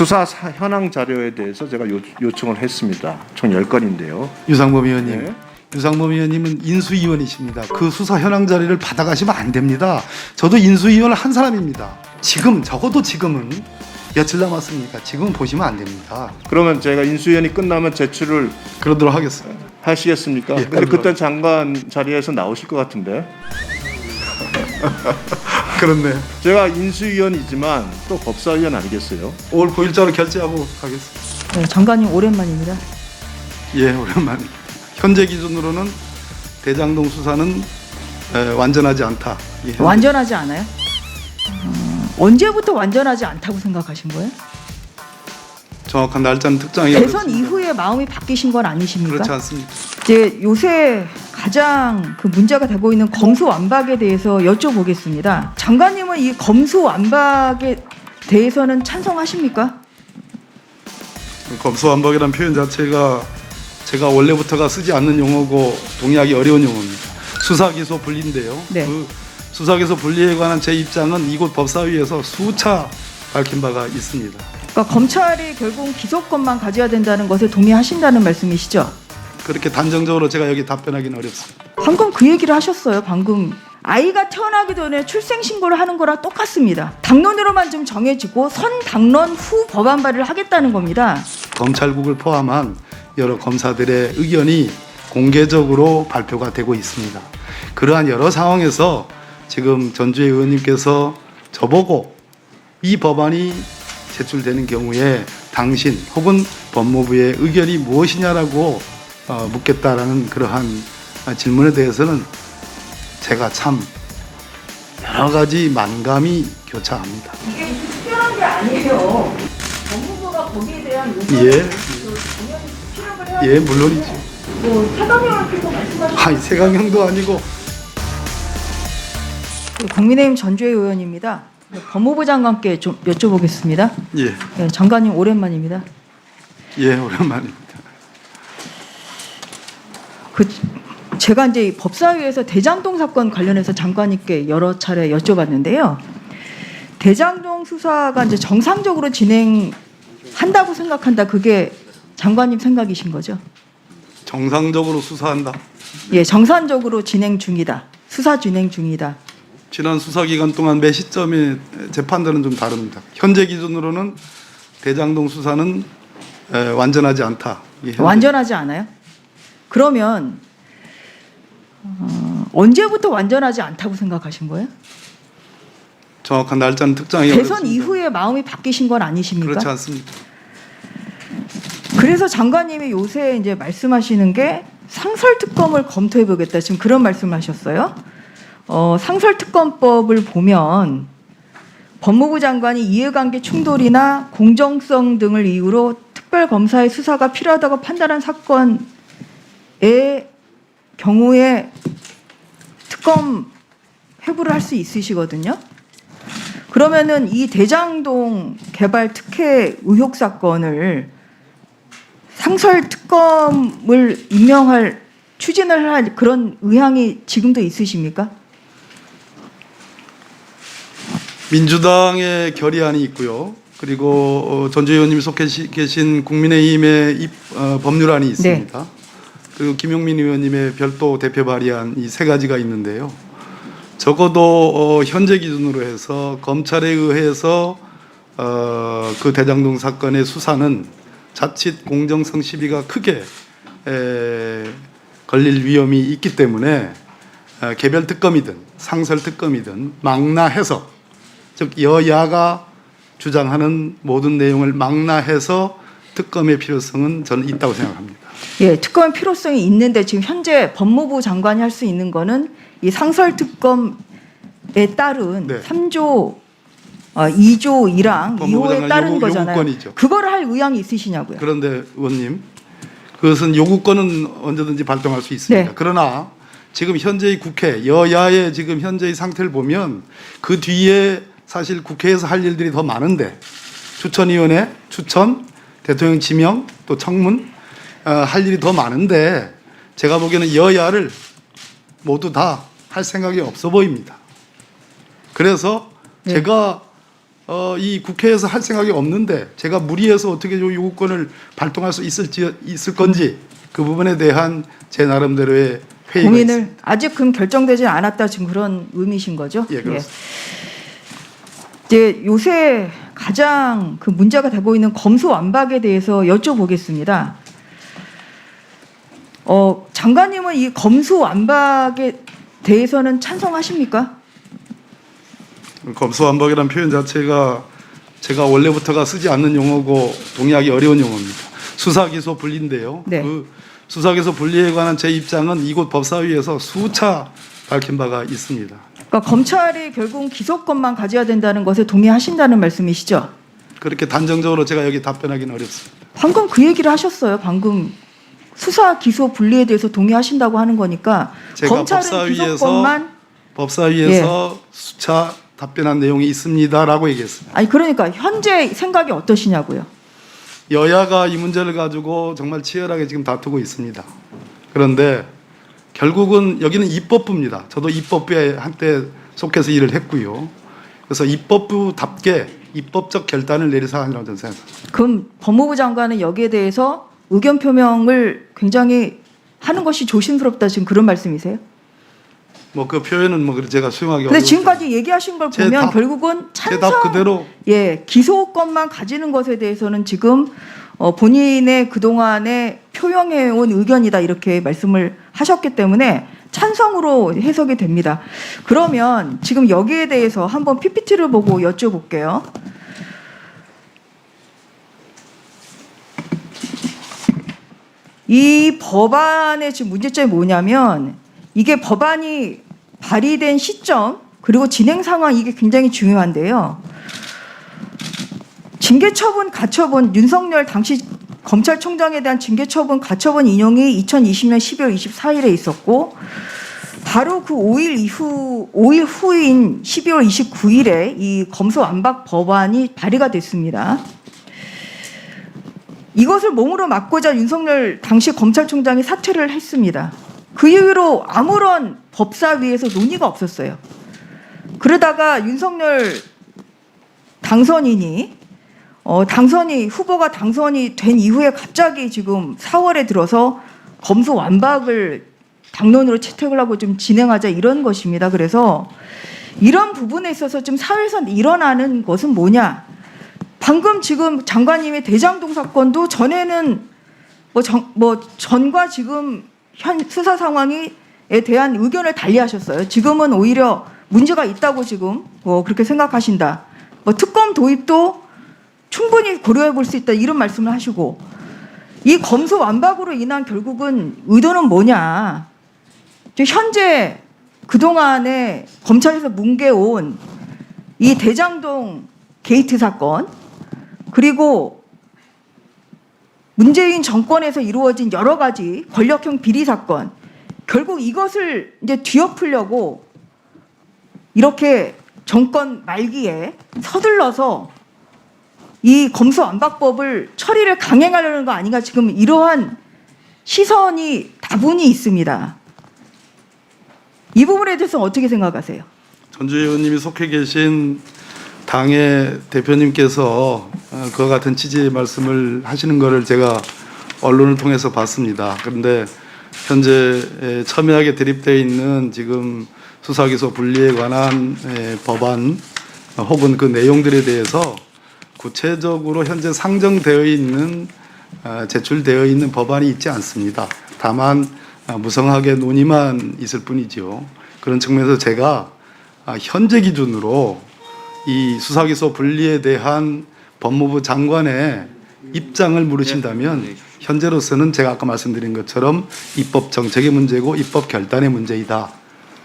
수사 현황 자료에 대해서 제가 요청을 했습니다. 총 10건인데요. 유상범 의원님, 네. 유상범 의원님은 인수위원이십니다. 그 수사 현황 자료를 받아가시면 안 됩니다. 저도 인수위원을 한 사람입니다. 지금 적어도 지금은 며칠 남았습니까? 지금은 보시면 안 됩니다. 그러면 제가 인수위원이 끝나면 제출을 그러도록 하겠습니다. 하시겠습니까? 예, 근데 그럼요. 그때 장관 자리에서 나오실 것 같은데. 그렇네. 제가 인수위원이지만 또 법사위원 아니겠어요? 5월 9일자로 결재하고 가겠습니다. 네, 장관님 오랜만입니다. 예, 오랜만입니다. 현재 기준으로는 대장동 수사는 완전하지 않다. 예, 완전하지 않아요? 언제부터 완전하지 않다고 생각하신 거예요? 정확한 날짜는 특정이 대선 어렵습니다. 이후에 마음이 바뀌신 건 아니십니까? 그렇지 않습니다. 이제 요새 가장 그 문제가 되고 있는 검수완박에 대해서 여쭤보겠습니다. 장관님은 이 검수완박에 대해서는 찬성하십니까? 검수완박이라는 표현 자체가 제가 원래부터가 쓰지 않는 용어고 동의하기 어려운 용어입니다. 수사기소 분리인데요. 네. 그 수사기소 분리에 관한 제 입장은 이곳 법사위에서 수차 밝힌 바가 있습니다. 그러니까 검찰이 결국 기소권만 가져야 된다는 것에 동의하신다는 말씀이시죠? 그렇게 단정적으로 제가 여기 답변하기는 어렵습니다. 방금 그 얘기를 하셨어요. 방금 아이가 태어나기 전에 출생신고를 하는 거랑 똑같습니다. 당론으로만 좀 정해지고 선당론 후 법안 발의를 하겠다는 겁니다. 검찰국을 포함한 여러 검사들의 의견이 공개적으로 발표가 되고 있습니다. 그러한 여러 상황에서 지금 전주의 의원님께서 저보고 이 법안이 제출되는 경우에 당신 혹은 법무부의 의견이 무엇이냐라고 묻겠다라는 그러한 질문에 대해서는 제가 참 여러 가지 만감이 교차합니다. 이게 무슨 특별한 게 아니에요. 법무부가 거기에 대한 예. 당연히 수렴을 해야 예, 물론이죠. 뭐 세강형을 펴고 말씀하셨죠. 아니, 세강형도 아니고. 국민의힘 전주의 의원입니다. 법무부 장관께 좀 여쭤보겠습니다. 예, 네, 장관님 오랜만입니다. 예, 오랜만입니다. 제가 이제 이 법사위에서 대장동 사건 관련해서 장관님께 여러 차례 여쭤봤는데요. 대장동 수사가 이제 정상적으로 진행한다고 생각한다. 그게 장관님 생각이신 거죠? 정상적으로 수사한다. 예, 정상적으로 진행 중이다. 수사 진행 중이다. 지난 수사 기간 동안 매 시점의 재판들은 좀 다릅니다. 현재 기준으로는 대장동 수사는 완전하지 않다. 완전하지 않아요? 그러면 언제부터 완전하지 않다고 생각하신 거예요? 정확한 날짜는 특정하기 대선 어렵습니다. 이후에 마음이 바뀌신 건 아니십니까? 그렇지 않습니다. 그래서 장관님이 요새 이제 말씀하시는 게 상설특검을 검토해 보겠다. 지금 그런 말씀하셨어요. 상설특검법을 보면 법무부 장관이 이해관계 충돌이나 공정성 등을 이유로 특별검사의 수사가 필요하다고 판단한 사건의 경우에 특검 회부를 할 수 있으시거든요. 그러면은 이 대장동 개발 특혜 의혹 사건을 상설 특검을 임명할 추진을 할 그런 의향이 지금도 있으십니까? 민주당의 결의안이 있고요. 그리고 전주 의원님이 속해 계신 국민의힘의 법률안이 있습니다. 그리고 김용민 의원님의 별도 대표 발의안 이 세 가지가 있는데요. 적어도 현재 기준으로 해서 검찰에 의해서 그 대장동 사건의 수사는 자칫 공정성 시비가 크게 걸릴 위험이 있기 때문에 개별 특검이든 상설 특검이든 망라해서 즉 여야가 주장하는 모든 내용을 망라해서 특검의 필요성은 저는 있다고 생각합니다. 예, 특검의 필요성이 있는데 지금 현재 법무부 장관이 할 수 있는 거는 이 상설 특검에 따른 네. 3조 2조 1항 법무부 2호에 장관 따른 거잖아요. 요구권이죠. 그거를 할 의향이 있으시냐고요? 그런데 의원님, 그것은 요구권은 언제든지 발동할 수 있습니다. 네. 그러나 지금 현재의 국회, 여야의 지금 현재의 상태를 보면 그 뒤에 사실 국회에서 할 일들이 더 많은데 추천위원회, 추천, 대통령 지명, 또 청문 할 일이 더 많은데 제가 보기에는 여야를 모두 다 할 생각이 없어 보입니다. 그래서 네. 제가 이 국회에서 할 생각이 없는데 제가 무리해서 어떻게 요 요구권을 발동할 수 있을 건지 그 부분에 대한 제 나름대로의 회의가 고민을 있습니다. 아직 그럼 결정되지 않았다 지금 그런 의미신 거죠? 예, 그렇습니다. 이제 요새 가장 그 문제가 되고 있는 검수완박에 대해서 여쭤보겠습니다. 장관님은 이 검수완박에 대해서는 찬성하십니까? 검수완박이라는 표현 자체가 제가 원래부터가 쓰지 않는 용어고 동의하기 어려운 용어입니다. 수사기소 분리인데요. 네. 그 수사기소 분리에 관한 제 입장은 이곳 법사위에서 수차 밝힌 바가 있습니다. 그러니까 검찰이 결국 기소권만 가져야 된다는 것에 동의하신다는 말씀이시죠? 그렇게 단정적으로 제가 여기 답변하기는 어렵습니다. 방금 그 얘기를 하셨어요. 방금 수사 기소 분리에 대해서 동의하신다고 하는 거니까 제가 검찰은 기소권만 법사위에서 수차 답변한 내용이 있습니다라고 얘기했습니다. 아니 그러니까 현재 생각이 어떠시냐고요? 여야가 이 문제를 가지고 정말 치열하게 지금 다투고 있습니다. 그런데 결국은 여기는 입법부입니다. 저도 입법부에 한때 속해서 일을 했고요. 그래서 입법부답게 입법적 결단을 내릴 사안이라고 저는 생각합니다. 그럼 법무부 장관은 여기에 대해서 의견 표명을 굉장히 하는 것이 조심스럽다 지금 그런 말씀이세요? 뭐 그 표현은 뭐 제가 수용하기 근데 어려워요. 지금까지 얘기하신 걸 제 보면 답- 결국은 제 답 그대로 기소권만 가지는 것에 대해서는 지금 본인의 그동안에 표명해온 의견이다 이렇게 말씀을 하셨기 때문에 찬성으로 해석이 됩니다. 그러면 지금 여기에 대해서 한번 PPT를 보고 여쭤볼게요. 이 법안의 지금 문제점이 뭐냐면 이게 법안이 발의된 시점 그리고 진행 상황 이게 굉장히 중요한데요. 징계처분, 가처분 윤석열 당시 검찰총장에 대한 징계처분, 가처분 인용이 2020년 12월 24일에 있었고 바로 그 5일 후인 12월 29일에 이 검수완박 법안이 발의가 됐습니다. 이것을 몸으로 막고자 윤석열 당시 검찰총장이 사퇴를 했습니다. 그 이후로 아무런 법사위에서 논의가 없었어요. 그러다가 윤석열 당선인이 후보가 당선이 된 이후에 갑자기 지금 4월에 들어서 검수완박을 당론으로 채택을 하고 좀 진행하자 이런 것입니다. 그래서 이런 부분에 있어서 좀 사회에서 일어나는 것은 뭐냐? 방금 지금 장관님의 대장동 사건도 전에는 전과 지금 현 수사 상황에 대한 의견을 달리하셨어요. 지금은 오히려 문제가 있다고 지금 그렇게 생각하신다. 특검 도입도 충분히 고려해 볼 수 있다 이런 말씀을 하시고 이 검수완박으로 인한 결국은 의도는 뭐냐? 현재 그동안에 검찰에서 뭉개온 이 대장동 게이트 사건 그리고 문재인 정권에서 이루어진 여러 가지 권력형 비리 사건 결국 이것을 이제 뒤엎으려고 이렇게 정권 말기에 서둘러서 이 검수완박법을 처리를 강행하려는 거 아닌가 지금 이러한 시선이 다분히 있습니다. 이 부분에 대해서 어떻게 생각하세요? 전주 의원님이 속해 계신 당의 대표님께서 그와 같은 취지의 말씀을 하시는 것을 제가 언론을 통해서 봤습니다. 그런데 현재 첨예하게 대립되어 있는 지금 수사기소 분리에 관한 법안 혹은 그 내용들에 대해서 구체적으로 현재 상정되어 있는 제출되어 있는 법안이 있지 않습니다. 다만 무성하게 논의만 있을 뿐이죠. 그런 측면에서 제가 현재 기준으로 이 수사기소 분리에 대한 법무부 장관의 입장을 물으신다면 현재로서는 제가 아까 말씀드린 것처럼 입법 정책의 문제고 입법 결단의 문제이다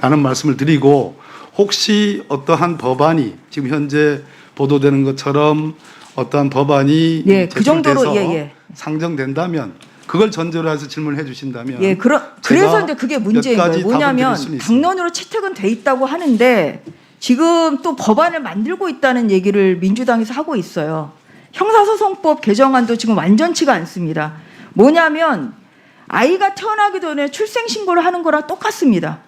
라는 말씀을 드리고 혹시 어떠한 법안이 지금 현재 보도되는 것처럼 어떠한 법안이 그 정도로 제출돼서 상정된다면 그걸 전제로 해서 질문을 해주신다면 그래서 이제 그게 문제인 거예요. 뭐냐면 있습니다. 당론으로 채택은 돼 있다고 하는데 지금 또 법안을 만들고 있다는 얘기를 민주당에서 하고 있어요. 형사소송법 개정안도 지금 완전치가 않습니다. 뭐냐면 아이가 태어나기 전에 출생신고를 하는 거랑 똑같습니다.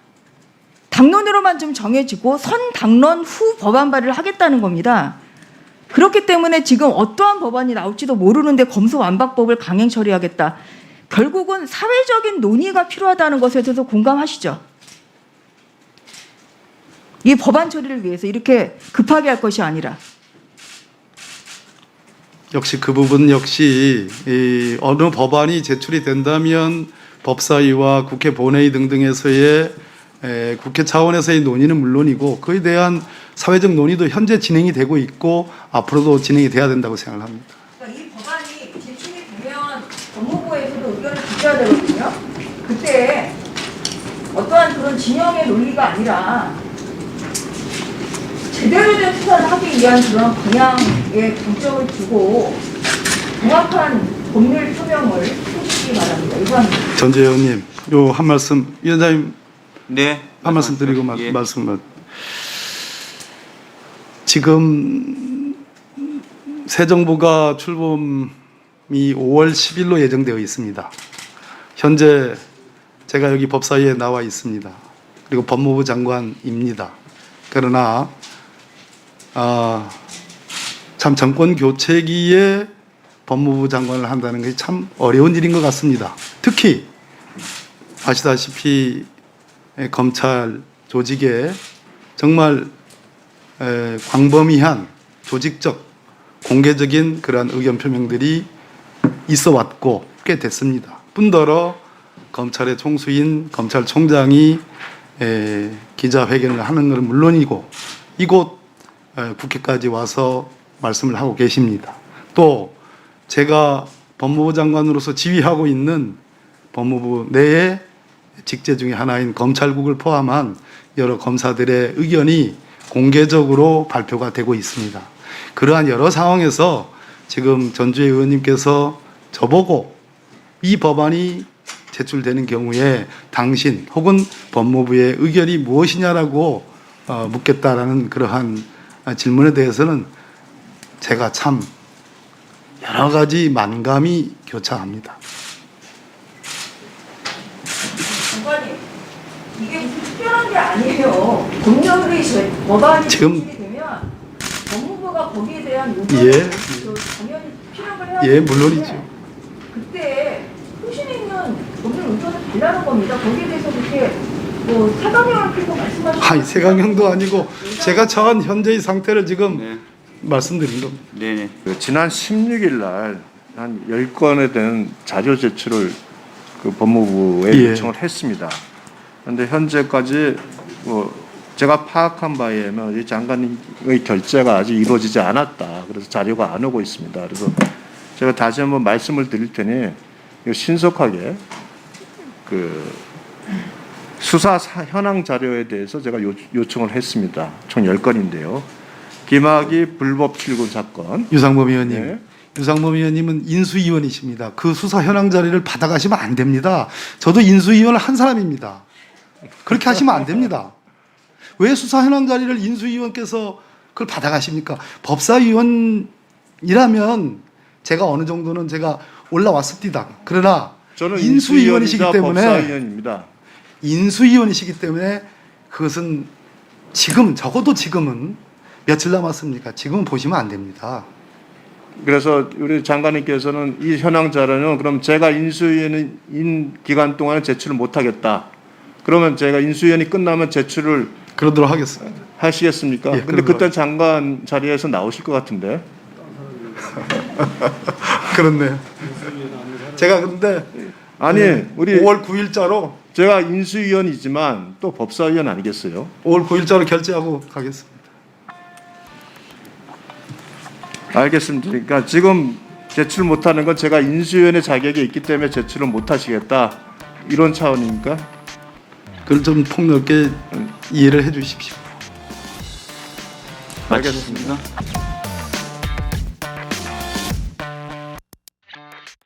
당론으로만 좀 정해지고 선 당론 후 법안 발의를 하겠다는 겁니다. 그렇기 때문에 지금 어떠한 법안이 나올지도 모르는데 검수완박법을 강행 처리하겠다. 결국은 사회적인 논의가 필요하다는 것에 대해서 공감하시죠? 이 법안 처리를 위해서 이렇게 급하게 할 것이 아니라. 역시 그 부분 역시 이 어느 법안이 제출이 된다면 법사위와 국회 본회의 등등에서의 국회 차원에서의 논의는 물론이고 그에 대한 사회적 논의도 현재 진행이 되고 있고 앞으로도 진행이 돼야 된다고 생각을 합니다. 그러니까 이 법안이 제출이 되면 법무부에서도 의견을 주셔야 되거든요. 그때 어떠한 그런 진영의 논리가 아니라 제대로 된 수사를 하기 위한 그런 방향에 중점을 두고 정확한 법률 표명을 해주시기 바랍니다. 이거는 전재 의원님, 요 한 말씀 위원장님 네. 한 말씀 드리고 예. 말씀을 지금 새 정부가 출범이 5월 10일로 예정되어 있습니다. 현재 제가 여기 법사위에 나와 있습니다. 그리고 법무부 장관입니다. 그러나 참 정권 교체기에 법무부 장관을 한다는 것이 참 어려운 일인 것 같습니다. 특히 아시다시피 검찰 조직에 정말 광범위한 조직적 공개적인 그러한 의견 표명들이 있어 왔고 꽤 됐습니다. 뿐더러 검찰의 총수인 검찰총장이 기자회견을 하는 것은 물론이고 이곳 국회까지 와서 말씀을 하고 계십니다. 또 제가 법무부 장관으로서 지휘하고 있는 법무부 내의 직제 중에 하나인 검찰국을 포함한 여러 검사들의 의견이 공개적으로 발표가 되고 있습니다. 그러한 여러 상황에서 지금 전주혜 의원님께서 저보고 이 법안이 제출되는 경우에 당신 혹은 법무부의 의견이 무엇이냐라고 묻겠다라는 그러한 질문에 대해서는 제가 참 여러 가지 만감이 교차합니다. 장관님, 이게 무슨 특별한 게 아니에요. 법률이 법안이 지금- 제출이 되면 법무부가 거기에 대한 예. 의견을 당연히 피력을 해야 예, 되는데 물론이죠. 그때 소신 있는 법률 의견을 달라는 겁니다. 거기에 대해서 그렇게 뭐 사강형을 피고 말씀하시는 아니 세강형도 아니고 제가 처한 현재의 상태를 지금 네. 말씀드린 겁니다. 네네. 지난 16일 날 한 10건에 대한 자료 제출을 그 법무부에 예. 요청을 했습니다. 그런데 현재까지 제가 파악한 바에 의하면 이 장관님의 결재가 아직 이루어지지 않았다. 그래서 자료가 안 오고 있습니다. 그래서 제가 다시 한번 말씀을 드릴 테니 이거 신속하게 그 수사 현황 자료에 대해서 제가 요청을 했습니다. 총 10건인데요. 김학의 불법 출근 사건. 유상범 의원님. 네. 유상범 의원님은 인수위원이십니다. 그 수사 현황 자료를 받아가시면 안 됩니다. 저도 인수위원을 한 사람입니다. 그렇게 하시면 안 됩니다. 왜 수사 현황 자료를 인수위원께서 그걸 받아가십니까? 법사위원이라면 제가 어느 정도는 제가 올라왔습니다. 그러나 저는 인수위원이시기 인수위원이자 때문에 법사위원입니다. 인수위원이시기 때문에 그것은 지금 적어도 지금은 며칠 남았습니까? 지금은 보시면 안 됩니다. 그래서 우리 장관님께서는 이 현황 자료는 그럼 제가 인수위원인 기간 동안에 제출을 못하겠다. 그러면 제가 인수위원이 끝나면 제출을 그러도록 하겠습니다. 하시겠습니까? 예, 근데 그러도록 그때 장관 자리에서 나오실 것 같은데. 그렇네요. 제가 근데 아니, 우리 5월 9일자로 제가 인수위원이지만 또 법사위원 아니겠어요? 5월 9일자로 결제하고 가겠습니다. 알겠습니다. 그러니까 지금 제출 못하는 건 제가 인수위원의 자격이 있기 때문에 제출을 못하시겠다. 이런 차원입니까? 그걸 좀 폭넓게 이해를 해 주십시오. 마치겠습니다.